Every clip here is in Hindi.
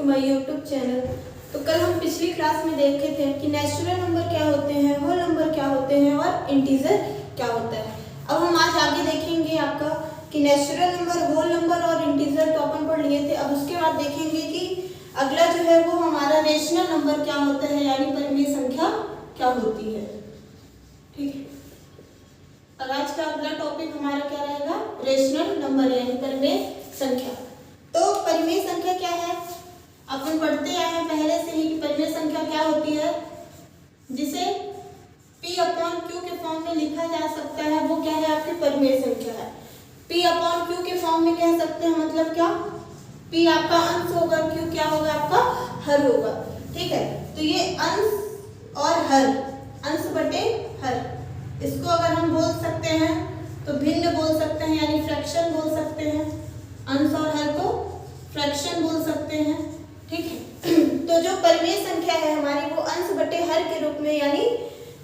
My YouTube channel. तो कल हम पिछली क्लास में देखे थे कि नेचुरल नंबर क्या होते हैं, होल नंबर क्या होते हैं और इंटीजर क्या होता है। अब हम आज आगे देखेंगे आपका कि नेचुरल नंबर, होल नंबर और इंटीजर तो अपन पढ़ लिए थे। अब उसके बाद देखेंगे कि अगला जो है वो हमारा रेशनल नंबर क्या होता है, यानी परिमेय संख्या क्या होती है। ठीक है, और आज का अगला टॉपिक हमारा क्या रहेगा, रेशनल नंबर यानी परिमेय संख्या। तो परिमेय संख्या क्या है, अपन पढ़ते आए हैं पहले से ही कि परिमेय संख्या क्या होती है, जिसे P अपॉन Q के फॉर्म में लिखा जा सकता है, वो क्या है आपकी परिमेय संख्या है। P अपॉन Q के फॉर्म में कह सकते हैं, मतलब क्या, P आपका अंश होगा, Q क्या होगा आपका हर होगा। ठीक है, तो ये अंश और हर, अंश बटे हर, इसको अगर हम बोल सकते हैं तो भिन्न बोल सकते हैं, यानी फ्रैक्शन बोल सकते हैं। अंश और हर को फ्रैक्शन बोल सकते हैं। ठीक है, तो जो परिमेय संख्या है हमारी वो अंश बटे हर के रूप में यानी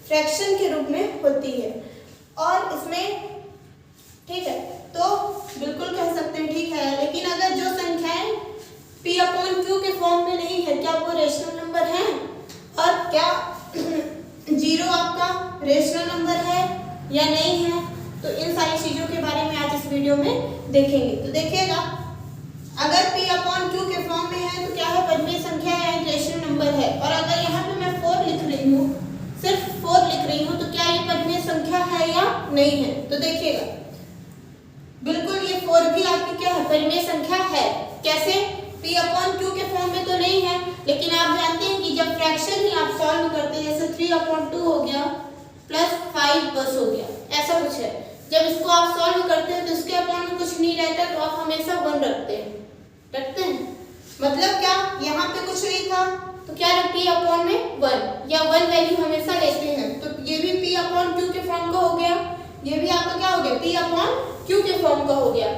फ्रैक्शन के रूप में होती है। और इसमें ठीक है, तो बिल्कुल कह सकते हैं ठीक है, लेकिन अगर जो संख्याएं P अपॉन Q के फॉर्म में नहीं है, क्या वो रेशनल नंबर है? और क्या जीरो आपका रेशनल नंबर है या नहीं है? तो इन सारी चीजों के बारे में आज इस वीडियो में देखेंगे। तो देखिएगा, अगर P अपॉन Q के फॉर्म में है तो क्या है, परिमेय संख्या या रेशनल नंबर है। और अगर यहाँ पे मैं 4 लिख रही हूँ, सिर्फ 4 लिख रही हूँ, तो क्या ये परिमेय संख्या है या नहीं है? तो देखिएगा, बिल्कुल ये 4 भी आपकी क्या है, परिमेय संख्या है। कैसे? P अपॉन Q के फॉर्म में तो नहीं है, लेकिन आप जानते हैं कि जब फ्रैक्शन ही आप सॉल्व करते हैं, जैसे 3 अपॉन 2 हो गया प्लस 5 बस हो गया, ऐसा कुछ है। जब इसको आप सॉल्व करते हैं तो इसके अपॉन में कुछ नहीं रहता, तो आप हमेशा 1 रखते हैं। मतलब क्या, यहाँ पे कुछ नहीं था तो क्या P अपॉन में 1 या 1 वैल्यू हमेशा लेते हैं। तो ये भी P अपॉन Q के फॉर्म का हो गया, ये भी आपका क्या हो गया, P अपॉन Q के फॉर्म का हो गया।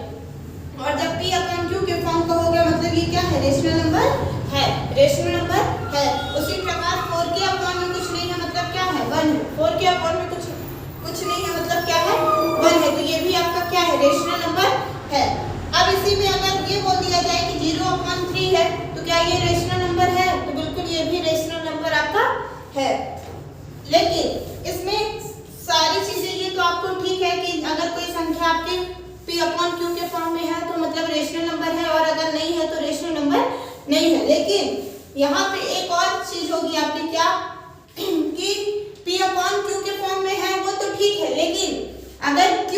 और जब P अपॉन Q के फॉर्म का हो गया, मतलब ये क्या है, रेशनल नंबर है, रेशनल नंबर है। उसी प्रकार 4 के अपॉन में कुछ नहीं है, मतलब क्या है, 1 है। 4 के अपॉन में कुछ नहीं है, मतलब क्या है, 1 है। तो ये भी आपका क्या है, रेशनल नंबर है। अब इसी में अगर ये बोल दिया जाए कि 0 अपॉन 3 है, तो क्या ये रेशनल नंबर है? तो बिल्कुल ये भी रेशनल नंबर आपका है। लेकिन इसमें सारी चीजें ये तो आपको ठीक है कि अगर कोई संख्या आपके P अपॉन Q के फॉर्म में है तो मतलब रेशनल नंबर है, और अगर नहीं है तो रेशनल नंबर नहीं है। लेकिन यहाँ पे एक और चीज होगी आपकी, क्या कि P अपॉन Q के फॉर्म में है वो तो ठीक है, लेकिन अगर Q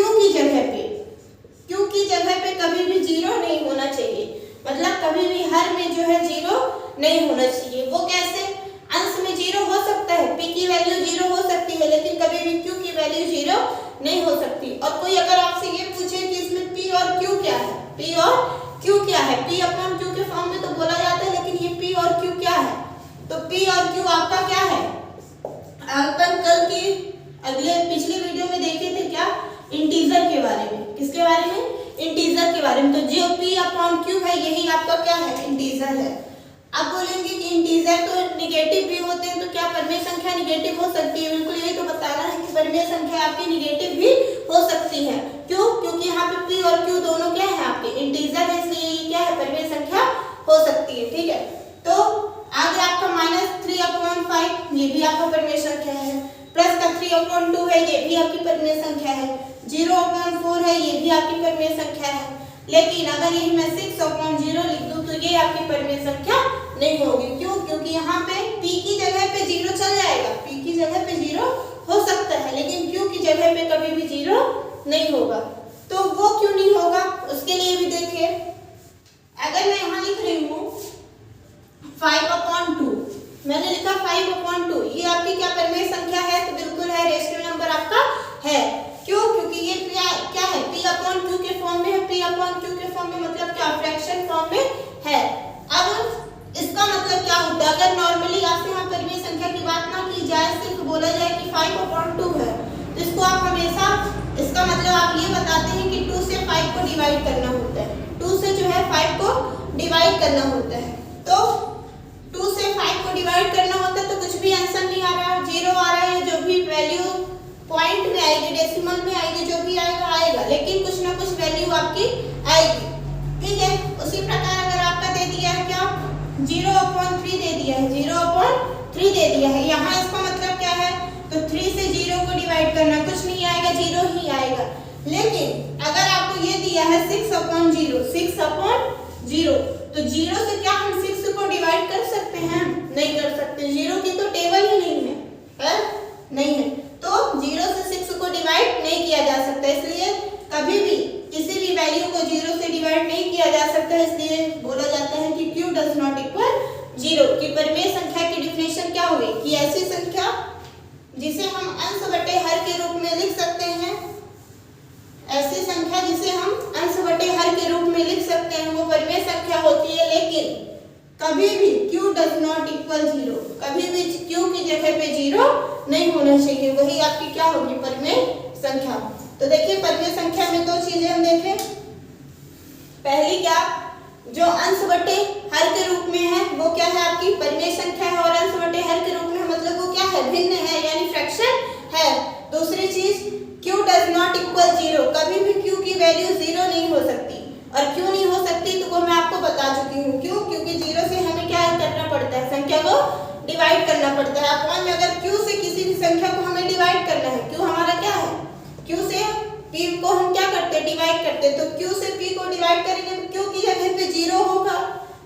की जगह पे कभी भी 0 नहीं होना चाहिए, मतलब कभी भी हर में जो है 0 नहीं होना चाहिए। वो कैसे? अंश में 0 हो सकता है, P की वैल्यू 0 हो सकती है, लेकिन कभी भी Q की वैल्यू 0 नहीं हो सकती। और कोई अगर आपसे ये पूछे कि इसमें P और Q क्या है, P और Q क्या है, P अपॉन Q के फॉर्म में तो बोला जाता है, लेकिन ये P और Q क्या है? तो P और Q आपका क्या है, अपन कल की पिछली वीडियो में देखे थे क्या, इंटीजर के बारे में। किसके बारे में? इंटीजर के बारे में। तो जो P अपॉन Q है यही आपका क्या है, इंटीजर है। अब बोलेंगे कि इंटीजर तो निगेटिव भी होते हैं, तो क्या परिमेय संख्या निगेटिव हो सकती है? बिल्कुल यही तो बताना है कि परिमेय संख्या आपकी निगेटिव भी हो सकती है। क्यों? क्योंकि यहाँ पे P और Q दोनों क्या है, आपके इंटीजर है, इसलिए ये क्या है, परिमेय संख्या हो सकती है। ठीक है, तो आगे आपका -3 अपॉन 5 ये भी आपका परिमेय संख्या है, प्लस का 3 अपॉन 2 है, ये भी आपकी परिमेय संख्या है, 0 अपॉन 4 है, ये भी आपकी परिमेय संख्या है। लेकिन अगर यही मैं 6 अपॉन 0 लिख दूं तो ये आपकी परिमेय संख्या नहीं होगी। क्यों? क्योंकि यहाँ पे P की जगह पे 0 चल जाएगा, P की जगह पे 0 हो सकता है, लेकिन Q की जगह पे कभी भी 0 नहीं होगा। तो वो क्यों नहीं होगा, उसके लिए भी देखिए, अगर मैं यहाँ लिख रही हूँ 5 अपॉन 2, मैंने लिखा 5 अपॉन 2, ये आपकी क्या परिमेय संख्या है? तो बिल्कुल है, रेशनल नंबर आपका है। क्यों? क्योंकि ये क्या है, P अपॉन Q के फॉर्म में है, P अपॉन Q के फॉर्म में मतलब क्या, फ्रैक्शन फॉर्म में है। अब इसका मतलब क्या होता है, अगर नॉर्मली आपसे यहाँ परिमेय संख्या की बात ना की जाए, सिर्फ बोला जाए कि 5 अपॉन 2 है, तो इसको आप हमेशा, इसका मतलब आप ये बताते हैं कि 2 से 5 को डिवाइड करना होता है, 2 से जो है 5 को डिवाइड करना होता है। तो 2 से 5 को डिवाइड करना होता है, तो कुछ भी आंसर नहीं आ रहा, 0 आ रहा है, जो भी वैल्यू पॉइंट में आएगी, डेसिमल में आएगी, जो भी आएगा आएगा, लेकिन कुछ ना कुछ वैल्यू आपकी आएगी। ठीक है, उसी प्रकार अगर आपका दे दिया है क्या, 0 3 दे दिया है, यहाँ इसका मतलब क्या है, तो 3 से 0 को डिवाइड करना, कुछ नहीं आएगा, 0 ही आएगा। लेकिन अगर आपको ये दिया है 6/0, 6/0, तो 0 से क्या हम 6 को डिवाइड कर सकते हैं? नहीं कर सकते, 0 की तो टेबल ही नहीं है, नहीं है, तो 0 से 6 को डिवाइड नहीं किया जा सकता, इसलिए कभी भी किसी भी वैल्यू को 0 से डिवाइड नहीं किया जा सकता, इसलिए बोला जाता है कि q डज नॉट इक्वल 0। कि परिमेय संख्या की डिफिनेशन क्या होगी कि ऐसी संख्या जिसे हम अंश बटे हर के रूप में लिख सकते हैं, ऐसी संख्या जिसे हम अंश बटे हर के रूप में लिख सकते हैं वो परिमेय संख्या होती है, लेकिन कभी भी q डज नॉट इक्वल 0, कभी भी q की जगह पे 0 नहीं होना चाहिए, वही आपकी क्या होगी, परिमेय संख्या। तो देखिए परिमेय संख्या में दो चीजें हम देखें, पहली क्या, जो अंश बटे हर के रूप में है वो क्या है, आपकी परिमेय संख्या है, और अंश बटे हर के रूप में मतलब वो क्या है, भिन्न है, यानी फ्रैक्शन है। दूसरी चीज q डज नॉट इक्वल 0, कभी भी q की वैल्यू 0 नहीं हो सकती, और क्यों नहीं हो सकती तो वो मैं आपको बता चुकी हूँ, क्यों, क्योंकि 0 से हमें क्या करना पड़ता है, संख्या को डिवाइड करना पड़ता है। अपॉन में अगर q से किसी भी संख्या को हमें डिवाइड करना है, q हमारा क्या है, q से p को हम क्या करते हैं, डिवाइड करते हैं, तो q से p को डिवाइड करेंगे तो q की जगह पे 0 होगा,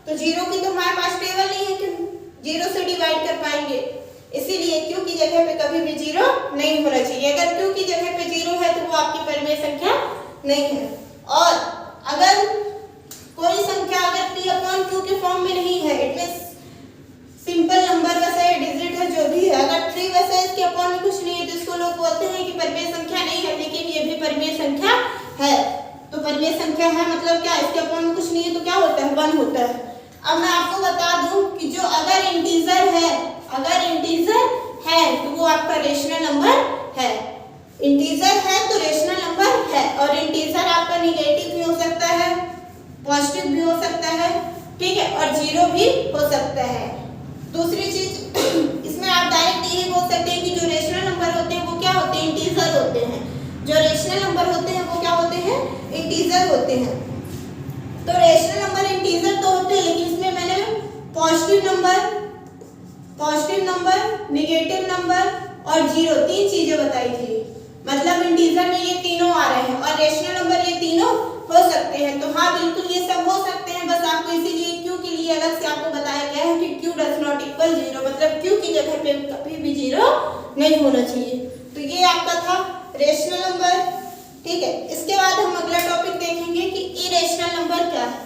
तो 0 की तो हमारे पास टेबल नहीं है कि 0 से डिवाइड कर पाएंगे, इसीलिए q की जगह पे कभी भी 0 नहीं होना चाहिए। अगर q की जगह पे 0 है तो वो आपकी परिमेय संख्या नहीं है। और अगर कोई संख्या अगर p/q के फॉर्म में नहीं है, इट मींस सिंपल नंबर वैसे डिजिट है जो भी है, अगर 3 वैसे इसके अपॉन में कुछ नहीं है तो इसको लोग बोलते हैं कि परिमेय संख्या नहीं है, लेकिन ये भी परिमेय संख्या है। तो परिमेय संख्या है मतलब क्या, इसके अपॉन में कुछ नहीं है तो क्या होता है, 1 होता है। अब मैं आपको बता दूं कि जो अगर इंटीजर है, अगर इंटीजर है तो वो आपका रेशनल नंबर है, इंटीजर है तो रेशनल नंबर है, और इंटीजर आपका नेगेटिव भी हो सकता है, पॉजिटिव भी हो सकता है, ठीक है, और 0 भी हो सकता है। दूसरी चीज इसमें आप डायरेक्ट यही बोल सकते हैं कि जो रेशनल नंबर होते हैं वो क्या होते हैं, इंटीजर होते हैं, जो रेशनल नंबर होते हैं वो क्या होते हैं, इंटीजर होते हैं। तो रेशनल नंबर इंटीजर तो होते हैं, लेकिन इसमें मैंने पॉजिटिव नंबर, नेगेटिव नंबर और 0 तीन चीजें बताई थी, मतलब इंटीजर में ये तीनों आ रहे हैं और रेशनल नंबर ये तीनों हो सकते हैं। तो हाँ बिल्कुल ये सब हो सकते हैं, बस आपको इसीलिए q के लिए अलग से आपको बताया गया है कि q डज नॉट इक्वल 0, मतलब q की जगह पे कभी भी 0 नहीं होना चाहिए। तो ये आपका था रेशनल नंबर, ठीक है। इसके बाद हम अगला टॉपिक देखेंगे कि इरेशनल नंबर क्या है।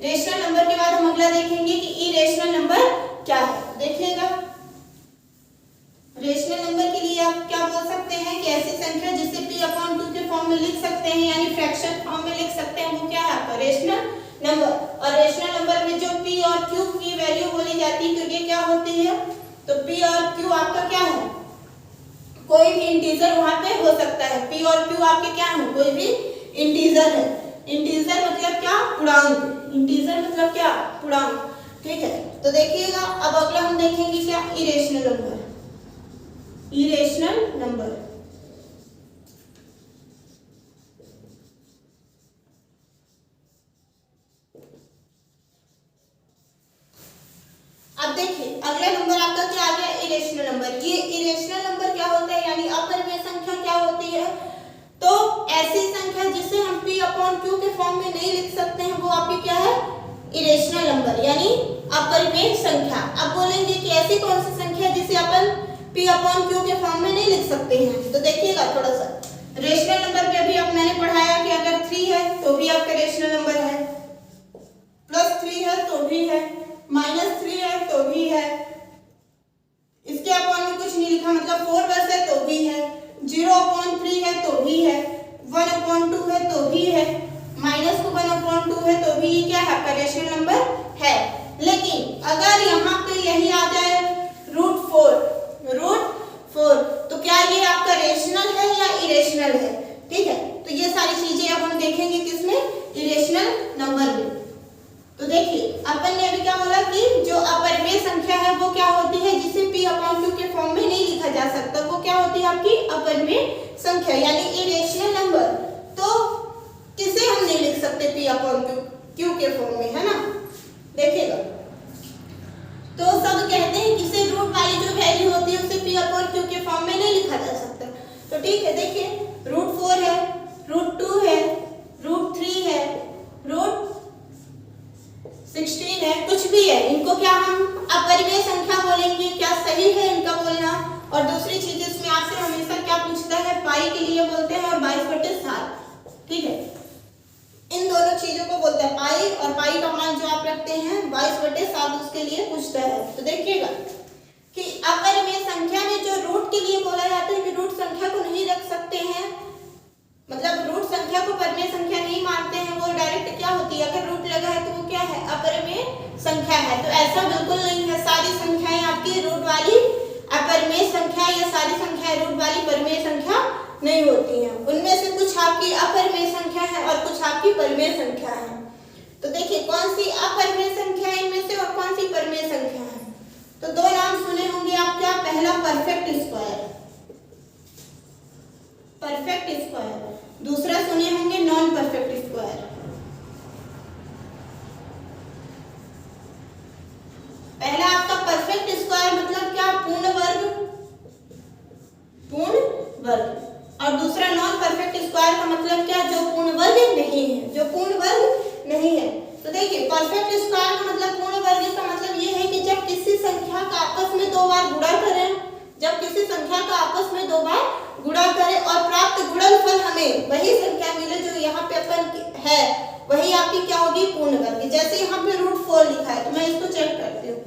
रेशनल नंबर के बाद हम अगला देखेंगे कि इरेशनल नंबर क्या है। देखिएगा, रेशनल नंबर के लिए आप क्या बोल सकते हैं कि ऐसी संख्या जिसे p/q के फॉर्म में लिख सकते हैं, यानी फ्रैक्शन फॉर्म में लिख सकते हैं, वो क्या है आपका रेशनल नंबर। और रेशनल नंबर में जो p और q की वैल्यू बोली जाती है, तो ये क्या होती है, तो p और q आपका क्या है, कोई भी इंटीजर वहां पे हो सकता है। p और q आपके क्या है, कोई भी इंटीजर है। इंटीजर मतलब क्या, पूर्णांक, इंटीजर मतलब क्या, पूर्णांक, ठीक है। तो देखिएगा अब अगला हम देखेंगे क्या, इरेशनल नंबर। इरेशनल नंबर अब देखिए अगला नंबर आपका क्या आ गया, इरेशनल नंबर। ये इरेशनल नंबर क्या होता है, यानी अपरिमेय संख्या क्या होती है, तो ऐसी संख्या जिसे हम p/q के फॉर्म में नहीं लिख सकते हैं वो आपकी क्या है, इरेशनल नंबर, यानी अपरिमेय संख्या। अब बोलेंगे कि ऐसी कौन सी संख्या जिसे अपन p/q के फॉर्म में नहीं लिख सकते हैं, तो देखिएगा थोड़ा सा रेशनल नंबर पे अभी अब मैंने पढ़ाया कि अगर 3 है तो भी आपका रेशनल नंबर है, +3 है तो भी है, -3 है तो भी है, इसके अपॉन में कुछ नहीं लिखा मतलब 4 बस है तो भी है, 0/3 है तो भी है, 1/2 है तो भी है, -1/2 है तो भी ये क्या है आपका रेशनल नंबर है। लेकिन अगर यहाँ पे यही आ जाए √4, तो क्या ये आपका रेशनल है या इरेशनल है, ठीक है। तो ये सारी चीजें अब हम देखेंगे किसमें, इरेशनल नंबर में। तो देखिए अपन ने अभी क्या बोला कि जो अपरिमेय संख्या है वो क्या होती है, जिसे p/q के फॉर्म में नहीं लिखा जा सकता, वो क्या होती है आपकी अपरिमेय संख्या, यानी इरेशनल नंबर। तो किसे हम नहीं लिख सकते p/q के फॉर्म में, है ना। देखिएगा तो सब कहते हैं किसे √4 ठीक है, देखिए √4 है, √2 है, √3 है, √16 है, कुछ भी है, इनको क्या हम अपरिमेय संख्या बोलेंगे। क्या सही है इनका बोलना? और दूसरी चीज इसमें आपसे हमेशा क्या पूछता है, पाई के लिए बोलते हैं और 22/7, ठीक है, इन दोनों चीजों को बोलता है पाई, और पाई का मान जो आप रखते हैं 22/7 उसके लिए पूछता है। तो देखिएगा कि अपरिमेय संख्या में जो रूट के लिए बोला जाता है कि रूट संख्या को नहीं रख सकते हैं, मतलब रूट संख्या को परिमेय संख्या नहीं मानते हैं, वो डायरेक्ट क्या होती है, अगर रूट लगा है तो वो क्या है, अपरिमेय संख्या है। तो ऐसा बिल्कुल नहीं है, सारी संख्याएं आपकी रूट वाली अपरिमेय संख्या या सारी संख्याएं रूट वाली परिमेय संख्या नहीं होती हैं। उनमें से कुछ आपकी अपरिमेय संख्या है और कुछ आपकी परिमेय संख्या है। तो देखिए कौन सी अपरिमेय संख्या है इनमें से और कौन सी परिमेय संख्या है। तो दो नाम सुने होंगे आप, क्या, पहला परफेक्ट स्क्वायर, परफेक्ट स्क्वायर, दूसरा सुने होंगे नॉन परफेक्ट स्क्वायर। पहला आपका परफेक्ट स्क्वायर मतलब क्या, पूर्ण वर्ग, पूर्ण वर्ग, और दूसरा नॉन परफेक्ट स्क्वायर का मतलब क्या, जो पूर्ण वर्ग नहीं है, जो पूर्ण वर्ग नहीं है। तो देखिए परफेक्ट स्क्वायर का मतलब, पूर्ण वर्ग का मतलब ये है कि जब किसी संख्या का आपस में दो बार गुणा करें, जब किसी संख्या का आपस में दो बार गुणा करें और प्राप्त गुणनफल हमें वही संख्या मिले जो यहाँ पे अपन है, वही आपकी क्या होगी, पूर्ण वर्ग। जैसे यहाँ पे √4 लिखा है, तो मैं इसको चेक करती हूँ,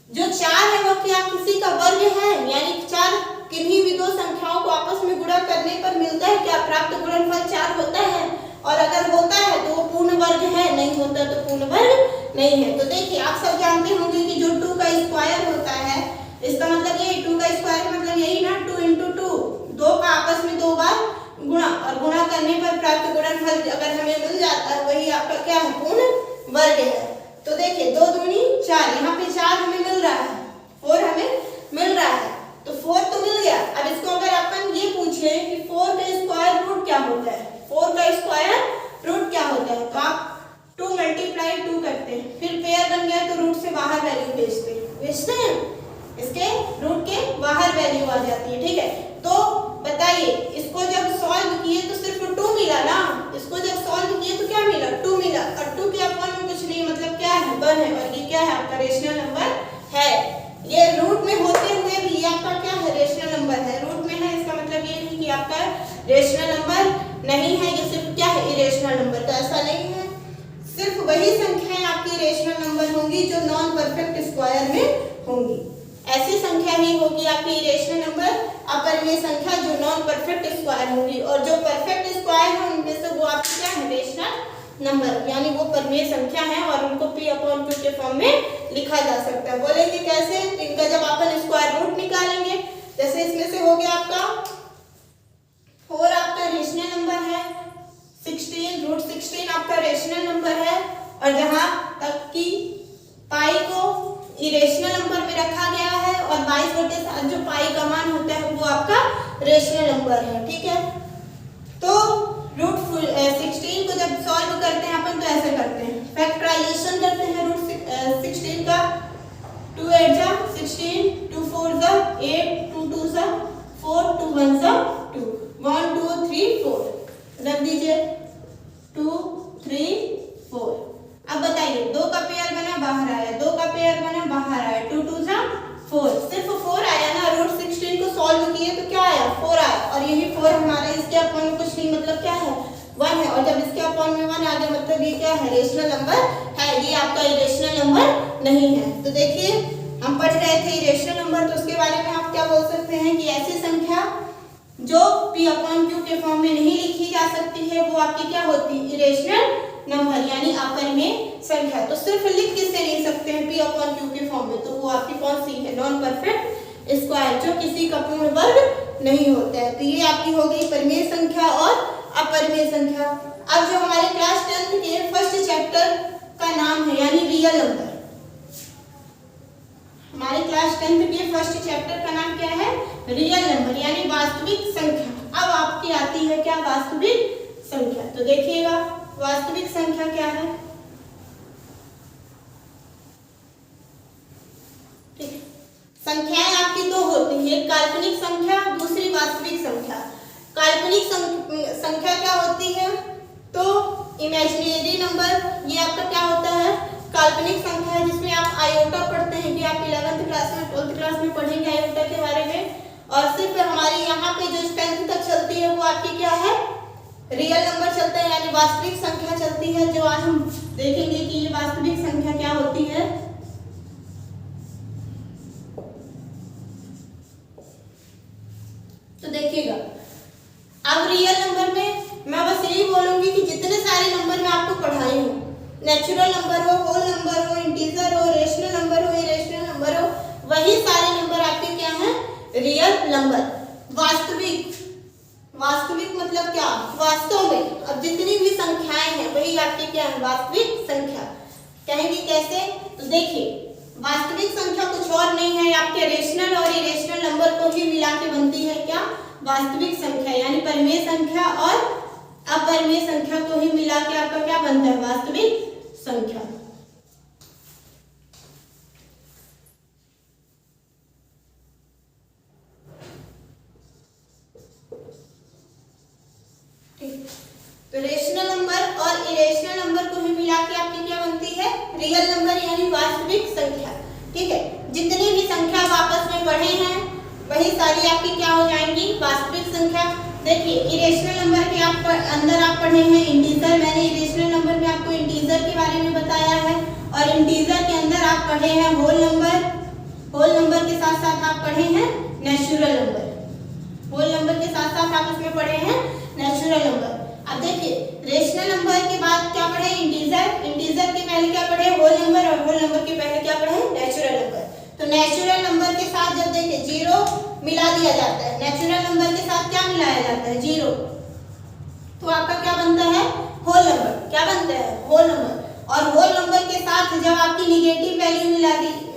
जो 4 है वो क्या किसी का वर्ग है, यानी 4 किन्हीं भी दो संख्याओं को आपस में गुणा करने पर मिलता है, क्या प्राप्त गुणनफल 4 होता है, और अगर होता है तो वो पूर्ण वर्ग है, नहीं होता तो पूर्ण वर्ग नहीं है। तो देखिए आप सब जानते होंगे कि जो 2 का स्क्वायर होता है, इसका मतलब ये 2 का स्क्वायर मतलब यही ना, 2 × 2, दो का आपस में दो बार गुणा, और गुणा करने पर प्राप्त गुणनफल अगर हमें मिल जाता है वही आपका क्या है, पूर्ण वर्ग है। तो देखिए 2 दूनी 4, यहाँ पे 4 हमें मिल रहा है, 4 हमें मिल रहा है, तो 4 तो मिल गया। अब इसको अगर अपन ये पूछे कि 4 का स्क्वायर रूट क्या होता है, 4 का स्क्वायर रूट क्या होता है, तो आप 2 × 2 करते हैं, फिर पेयर बन गया तो रूट से बाहर वैल्यू भेजते हैं, इसके रूट के बाहर वैल्यू आ जाती है, ठीक है। तो बताइए इसको जब सॉल्व किए तो सिर्फ 2 मिला ना, इसको जब सॉल्व किए तो क्या मिला, 2 मिला, और 2 के अपन में कुछ नहीं, मतलब क्या है, 1 है, और ये क्या है आपका रेशनल नंबर है। ये रूट में होते हुए भी ये आपका क्या है, रेशनल नंबर है, रूट में है, इसका मतलब ये नहीं कि आपका रेशनल नंबर नहीं है, ये सिर्फ क्या है, इरेशनल नंबर। तो ऐसा नहीं है, सिर्फ वही संख्याएं आपकी रेशनल नंबर होंगी जो नॉन परफेक्ट स्क्वायर में होंगी, ऐसी संख्या ही होगी आपकी इरेशनल नंबर, अपरिमेय संख्या जो नॉन परफेक्ट स्क्वायर होंगी, और जो परफेक्ट स्क्वायर है उनमें से वो आपकी क्या है, रेशनल नंबर, यानी वो परिमेय संख्या है और उनको P/Q के फॉर्म में लिखा जा सकता है। बोलेंगे कैसे, इनका जब अपन स्क्वायर रूट निकालेंगे, जैसे इसमें से हो गया आपका 4 आपका रेशनल नंबर है, 16 √16 आपका रेशनल नंबर है, और जहां तक कि पाई को इरेशनल नंबर में रखा गया है, और 22/7 जो पाई का मान होता है वो आपका रेशनल नंबर है, ठीक है। तो √16 को जब सॉल्व करते हैं अपन तो ऐसे करते हैं, फैक्टराइजेशन करते हैं √16 का, 2 8 जा 16, 2 4 जा 8, 2 2 जा 4, 2 1 जा 2, 1 2 3 4, रख दीजिए 2 3 4। अब बताइए 2 का पेयर बना बाहर आया, 2 का पेयर बना बाहर आया, 2 2 जा 4, सिर्फ 4 आया ना, √16 को सॉल्व किए तो क्या आया, 4 आया, और यही 4 हमारा इसके अपॉन में कुछ नहीं, मतलब क्या है, 1 है, और जब इसके अपॉन में 1 आ गया मतलब ये क्या है, रेशनल नंबर है, ये आपका इरेशनल नंबर नहीं है। तो देखिए हम पढ़ रहे थे इरेशनल नंबर, तो उसके बारे में आप क्या बोल सकते हैं कि ऐसी संख्या जो P/Q के फॉर्म में नहीं लिखी जा सकती है वो आपकी क्या होती है, इरेशनल नंबर, यानी अपरिमेय संख्या। तो सिर्फ लिख किससे नहीं सकते हैं P/Q के फॉर्म में, तो वो आपकी कौन सी है, नॉन परफेक्ट स्क्वायर, जो किसी का पूर्ण वर्ग नहीं होता है। तो ये आपकी हो गई परिमेय संख्या और अपरिमेय संख्या। अब जो हमारे क्लास 10th के फर्स्ट चैप्टर का नाम है यानी रियल नंबर, हमारे क्लास 10th के फर्स्ट चैप्टर का नाम क्या है, रियल नंबर यानी वास्तविक संख्या। अब आपकी आती है क्या, वास्तविक संख्या। तो देखिएगा वास्तविक संख्या क्या है, ठीक, संख्याएं आपकी दो होती है, एक काल्पनिक संख्या, दूसरी वास्तविक संख्या। काल्पनिक संख्या क्या होती है? तो इमेजिनरी नंबर ये आपका क्या होता है? काल्पनिक संख्या है, जिसमें आप आयोटा पढ़ते हैं कि आप 11th क्लास में 12th क्लास में पढ़ेंगे आयोटा के बारे में। और सिर्फ हमारी यहाँ पे जो 10th तक चलती है वो आपकी क्या है? रियल नंबर चलता है, यानी वास्तविक संख्या चलती है, जो आज हम देखेंगे कि ये वास्तविक संख्या क्या होती है। तो देखिएगा, अब रियल नंबर में मैं बस यही बोलूंगी कि जितने सारे नंबर मैं आपको पढ़ाई हूँ, नेचुरल नंबर हो, होल नंबर हो, इंटीजर हो, रेशनल नंबर हो, इरेशनल नंबर हो, वही सारे नंबर आपके क्या हैं? Real number. वास्तविक, वास्तविक मतलब क्या? वास्तव में अब जितनी भी संख्याएं हैं वही आपकी क्या है? वास्तविक संख्या। कहेंगे कैसे? तो देखिए, वास्तविक संख्या कुछ और नहीं है, आपके रेशनल और इरेशनल नंबर को ही मिला के बनती है क्या? वास्तविक संख्या, यानी परिमेय संख्या और अपरिमेय संख्या को ही मिला के आपका क्या बनता है? वास्तविक संख्या। तो रेशनल नंबर और इरेशनल नंबर को ही मिला के आपकी क्या बनती है? रियल नंबर, यानी वास्तविक संख्या। ठीक है, जितनी भी संख्या आप आपस में पढ़े हैं वही सारी आपकी क्या हो जाएंगी? वास्तविक संख्या। देखिए, इरेशनल नंबर के अंदर आप पढ़े हैं इंटीजर, मैंने इरेशनल नंबर में आपको इंटीजर के बारे में बताया है, और इंटीजर के अंदर आप पढ़े हैं होल नंबर, होल नंबर के साथ साथ आप पढ़े हैं नेचुरल नंबर, होल नंबर के साथ साथ आप उसमें पढ़े हैं नेचुरल नंबर। अब देखिए, रेशनल नंबर के बाद क्या पढ़े? इंटीजर, इंटीजर के पहले क्या पढ़े? होल नंबर, और होल नंबर के पहले क्या पढ़े? Natural number. तो नेचुरल नंबर के साथ जब देखिए जीरो मिला दिया जाता है, नेचुरल नंबर के साथ क्या मिलाया जाता है? जीरो, तो आपका क्या बनता है? Whole number. क्या बनता है? Whole number. और होल नंबर के साथ जब आपकी निगेटिव वैल्यू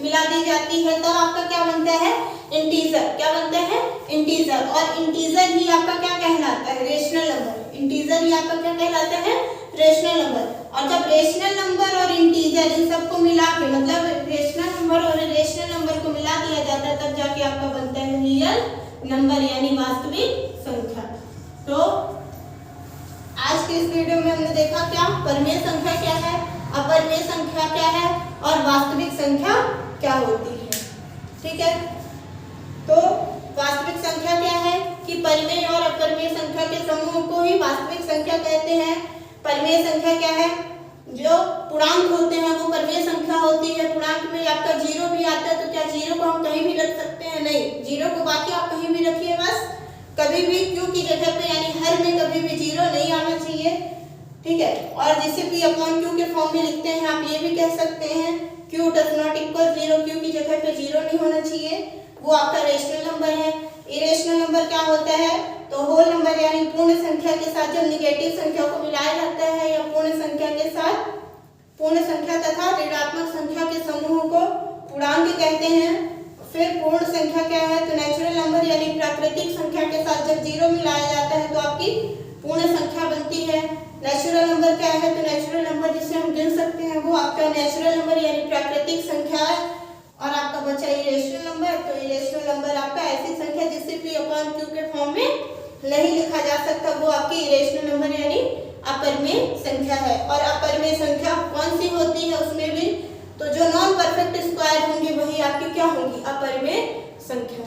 मिला दी जाती है तब आपका क्या बनता है? इंटीजर। क्या बनता है? इंटीजर। और इंटीजर ही आपका क्या कहलाता है? Rational number. इंटीजर ही आपका क्या कहलाता है? Rational number. और जब रेशनल नंबर और इंटीजर इन सबको मिला के, मतलब रेशनल नंबर और इरेशनल नंबर को मिला दिया जाता है, तब जाके आपका बनता है रियल नंबर, यानी वास्तविक संख्या। तो आज के इस वीडियो में हमने देखा क्या? परिमेय संख्या क्या है, अपरिमेय संख्या क्या है, और वास्तविक संख्या क्या होती है। ठीक है, तो वास्तविक संख्या क्या है कि परिमेय और अपरिमेय संख्या के समूह को ही वास्तविक संख्या कहते हैं। परिमेय संख्या क्या है? जो पूर्णांक होते हैं वो परिमेय संख्या होती है। पूर्णांक में आपका जीरो भी आता है, तो क्या जीरो को हम कहीं भी रख सकते हैं? नहीं, जीरो को बाकी आप कहीं भी रखिए, बस कभी भी क्यू की जगह पे, यानी हर में कभी भी जीरो नहीं आना चाहिए। ठीक है, और जिसे पी अपॉन क्यू के फॉर्म में लिखते हैं, आप ये भी कह सकते हैं Q does not equal zero, Q की जगह पे जीरो नहीं होना चाहिए, वो आपका रेशनल नंबर है। इरेशनल नंबर क्या होता है? तो होल नंबर, यानी पूर्ण संख्या के साथ जब निगेटिव संख्या को मिलाया जाता है, या पूर्ण संख्या के साथ पूर्ण संख्या तथा ऋणात्मक संख्या के समूह को पूर्णांक कहते हैं। फिर पूर्ण संख्या क्या है? तो नेचुरल नंबर, यानी प्राकृतिक संख्या के साथ जब जीरो मिलाया जाता है तो आपकी पूर्ण संख्या बनती है। नेचुरल नंबर क्या है? तो नेचुरल नंबर जिसे हम गिन सकते हैं वो आपका नेचुरल नंबर, यानी प्राकृतिक संख्या है। और आपका बचा इरेशनल नंबर, तो इरेशनल नंबर आपका ऐसी संख्या जिसे पी अपॉन क्यू के फॉर्म में नहीं लिखा जा सकता, वो आपकी इरेशनल नंबर यानी अपरिमेय संख्या है। और अपरिमेय संख्या कौन सी होती है? उसमें भी तो जो नॉन परफेक्ट स्क्वायर होंगे वही आपकी क्या होंगी? अपरिमेय संख्या।